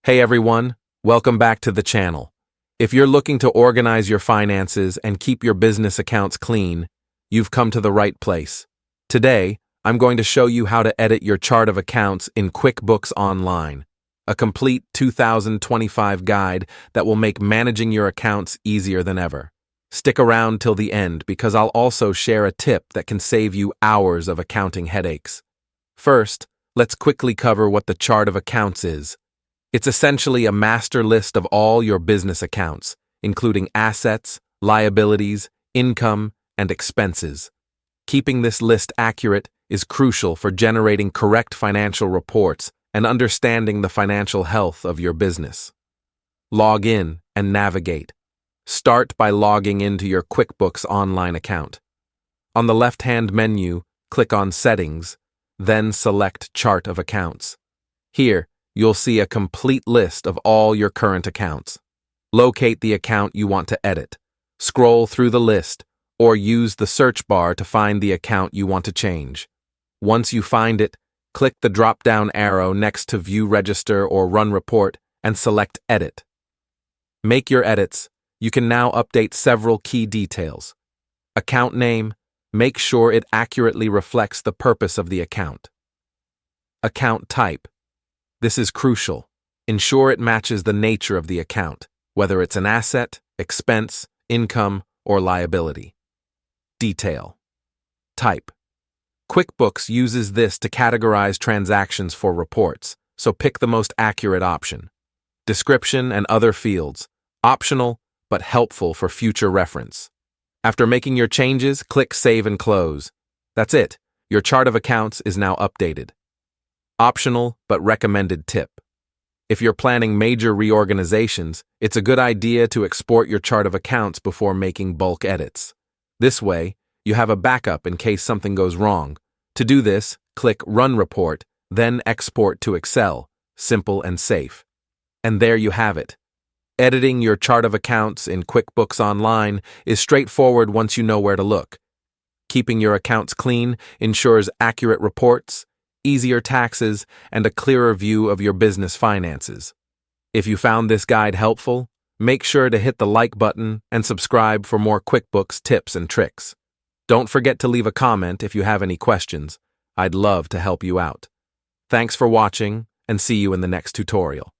Hey everyone, welcome back to the channel. If you're looking to organize your finances and keep your business accounts clean, you've come to the right place. Today, I'm going to show you how to edit your chart of accounts in QuickBooks Online, a complete 2025 guide that will make managing your accounts easier than ever. Stick around till the end because I'll also share a tip that can save you hours of accounting headaches. First, let's quickly cover what the chart of accounts is. It's essentially a master list of all your business accounts, including assets, liabilities, income, and expenses. Keeping this list accurate is crucial for generating correct financial reports and understanding the financial health of your business. Log in and navigate. Start by logging into your QuickBooks Online account. On the left-hand menu, click on Settings, then select Chart of Accounts. Here, you'll see a complete list of all your current accounts. Locate the account you want to edit, scroll through the list, or use the search bar to find the account you want to change. Once you find it, click the drop-down arrow next to View Register or Run Report and select Edit. Make your edits. You can now update several key details. Account name. Make sure it accurately reflects the purpose of the account. Account type. This is crucial. Ensure it matches the nature of the account, whether it's an asset, expense, income, or liability. Detail. Type. QuickBooks uses this to categorize transactions for reports, so pick the most accurate option. Description and other fields. Optional, but helpful for future reference. After making your changes, click Save and Close. That's it. Your chart of accounts is now updated. Optional, but recommended tip. If you're planning major reorganizations, it's a good idea to export your chart of accounts before making bulk edits. This way, you have a backup in case something goes wrong. To do this, click Run Report, then Export to Excel. Simple and safe. And there you have it. Editing your chart of accounts in QuickBooks Online is straightforward once you know where to look. Keeping your accounts clean ensures accurate reports, easier taxes, and a clearer view of your business finances. If you found this guide helpful, make sure to hit the like button and subscribe for more QuickBooks tips and tricks. Don't forget to leave a comment if you have any questions. I'd love to help you out. Thanks for watching, and see you in the next tutorial.